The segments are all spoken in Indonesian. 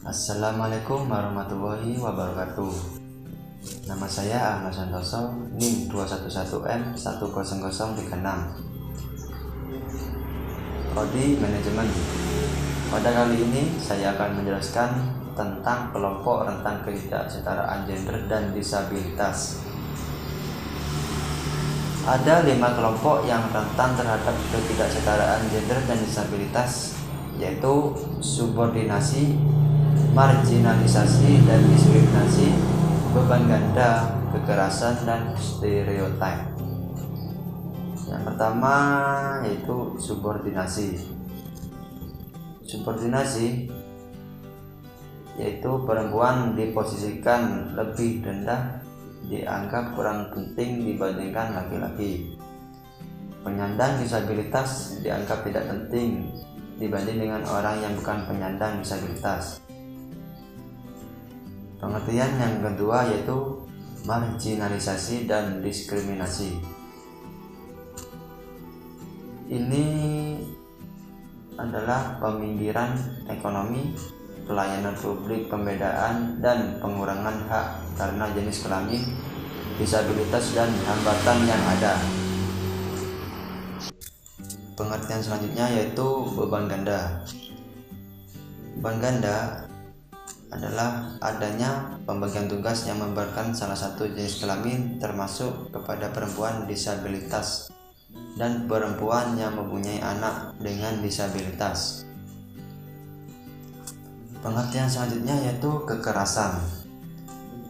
Assalamualaikum warahmatullahi wabarakatuh. Nama saya Ahmad Santoso, NIM 211M10036. Prodi Manajemen. Pada kali ini saya akan menjelaskan tentang kelompok rentan ketidaksetaraan gender dan disabilitas. Ada 5 kelompok yang rentan terhadap ketidaksetaraan gender dan disabilitas, yaitu subordinasi, marginalisasi dan diskriminasi, beban ganda, kekerasan, dan stereotip. Yang pertama yaitu subordinasi. Subordinasi yaitu perempuan diposisikan lebih rendah, dianggap kurang penting dibandingkan laki-laki. Penyandang disabilitas dianggap tidak penting dibanding dengan orang yang bukan penyandang disabilitas. Pengertian yang kedua yaitu marginalisasi dan diskriminasi. Ini adalah peminggiran ekonomi, pelayanan publik, pembedaan dan pengurangan hak karena jenis kelamin, disabilitas, dan hambatan yang ada. Pengertian selanjutnya yaitu beban ganda. Beban ganda adalah adanya pembagian tugas yang memberatkan salah satu jenis kelamin, termasuk kepada perempuan disabilitas dan perempuan yang mempunyai anak dengan disabilitas. Pengertian selanjutnya yaitu kekerasan.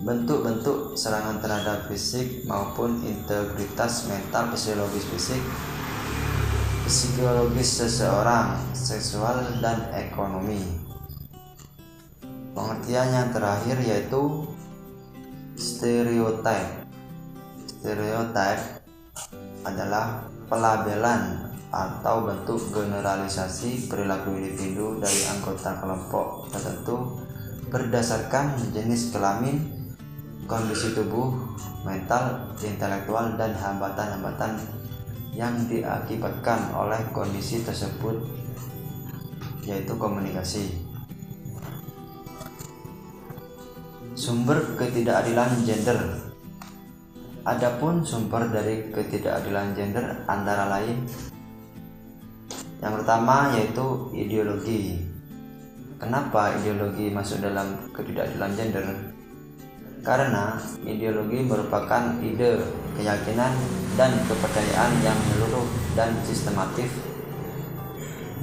Bentuk-bentuk serangan terhadap fisik maupun integritas mental, psikologis seseorang, seksual, dan ekonomi. Pengertian yang terakhir yaitu stereotip. Stereotip adalah pelabelan atau bentuk generalisasi perilaku individu dari anggota kelompok tertentu berdasarkan jenis kelamin, kondisi tubuh, mental, intelektual, dan hambatan-hambatan yang diakibatkan oleh kondisi tersebut, yaitu komunikasi. Sumber ketidakadilan gender. Adapun sumber dari ketidakadilan gender antara lain, yang pertama yaitu ideologi. Kenapa ideologi masuk dalam ketidakadilan gender? Karena ideologi merupakan ide, keyakinan, dan kepercayaan yang menyeluruh dan sistematif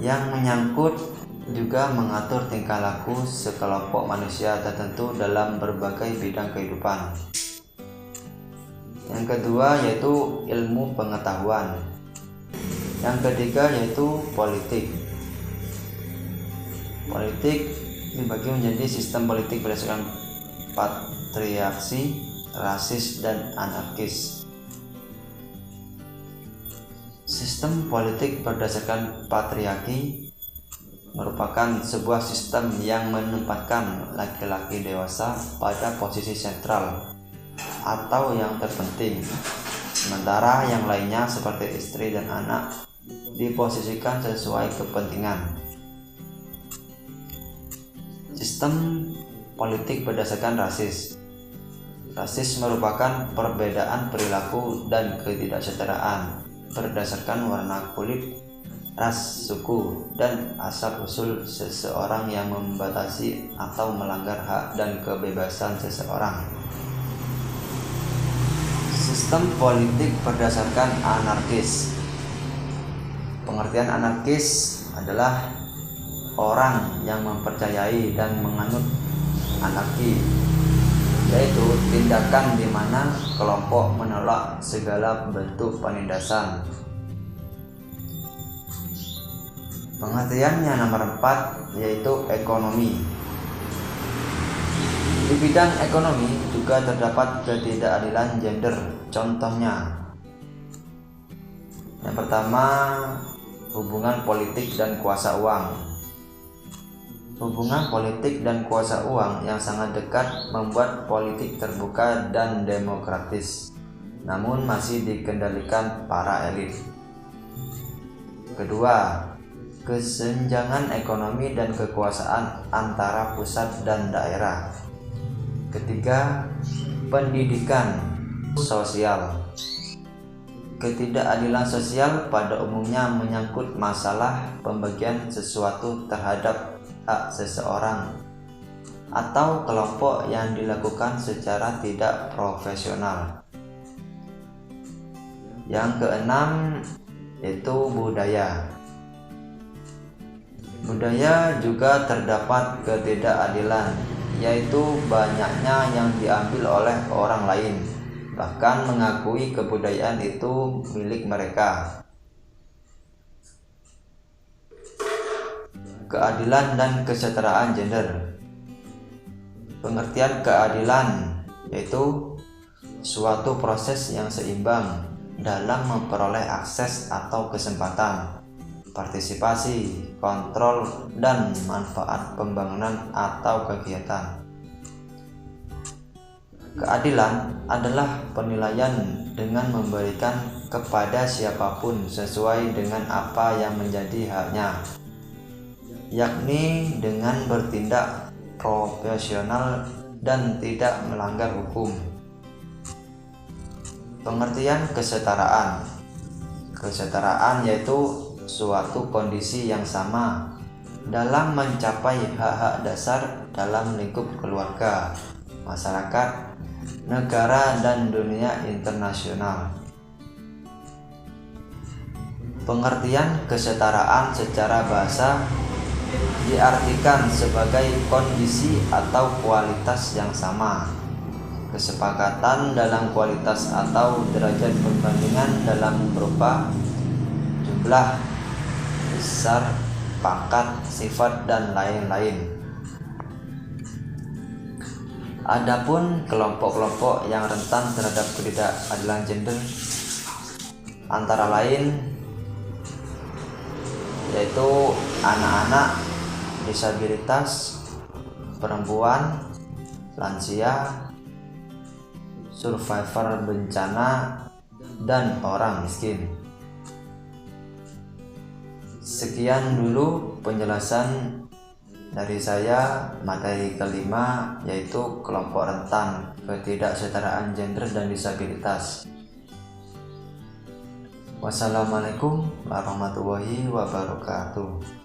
yang menyangkut juga mengatur tingkah laku sekelompok manusia tertentu dalam berbagai bidang kehidupan. Yang kedua yaitu ilmu pengetahuan. Yang ketiga yaitu politik. Politik dibagi menjadi sistem politik berdasarkan patriarki, rasis, dan anarkis. Sistem politik berdasarkan patriarki merupakan sebuah sistem yang menempatkan laki-laki dewasa pada posisi sentral atau yang terpenting, sementara yang lainnya seperti istri dan anak diposisikan sesuai kepentingan. Sistem politik berdasarkan rasis. Rasis merupakan perbedaan perilaku dan ketidaksetaraan berdasarkan warna kulit, ras, suku, dan asal-usul seseorang yang membatasi atau melanggar hak dan kebebasan seseorang. Sistem politik berdasarkan anarkis. Pengertian anarkis adalah orang yang mempercayai dan menganut anarki, yaitu tindakan di mana kelompok menolak segala bentuk penindasan. Pengertian yang nomor 4 yaitu ekonomi. Di bidang ekonomi juga terdapat ketidakadilan gender. Contohnya, yang pertama, hubungan politik dan kuasa uang. Hubungan politik dan kuasa uang yang sangat dekat membuat politik terbuka dan demokratis, namun masih dikendalikan para elit. Kedua, kesenjangan ekonomi dan kekuasaan antara pusat dan daerah. Ketiga, pendidikan sosial. Ketidakadilan sosial pada umumnya menyangkut masalah pembagian sesuatu terhadap hak seseorang atau kelompok yang dilakukan secara tidak profesional. Yang keenam yaitu budaya. Budaya juga terdapat ketidakadilan, yaitu banyaknya yang diambil oleh orang lain, bahkan mengakui kebudayaan itu milik mereka. Keadilan dan kesetaraan gender. Pengertian keadilan yaitu suatu proses yang seimbang dalam memperoleh akses atau kesempatan, partisipasi, kontrol, dan manfaat pembangunan atau kegiatan. Keadilan adalah penilaian dengan memberikan kepada siapapun sesuai dengan apa yang menjadi haknya, yakni dengan bertindak profesional dan tidak melanggar hukum. Pengertian kesetaraan. Kesetaraan yaitu suatu kondisi yang sama dalam mencapai hak-hak dasar dalam lingkup keluarga, masyarakat, negara, dan dunia internasional. Pengertian kesetaraan secara bahasa diartikan sebagai kondisi atau kualitas yang sama, kesepakatan dalam kualitas atau derajat perbandingan dalam berupa jumlah, besar, pangkat, sifat, dan lain-lain. Adapun kelompok-kelompok yang rentan terhadap ketidakadilan gender antara lain yaitu anak-anak, disabilitas, perempuan, lansia, survivor bencana, dan orang miskin. Sekian dulu penjelasan dari saya materi kelima, yaitu kelompok rentan ketidaksetaraan gender dan disabilitas. Wassalamualaikum warahmatullahi wabarakatuh.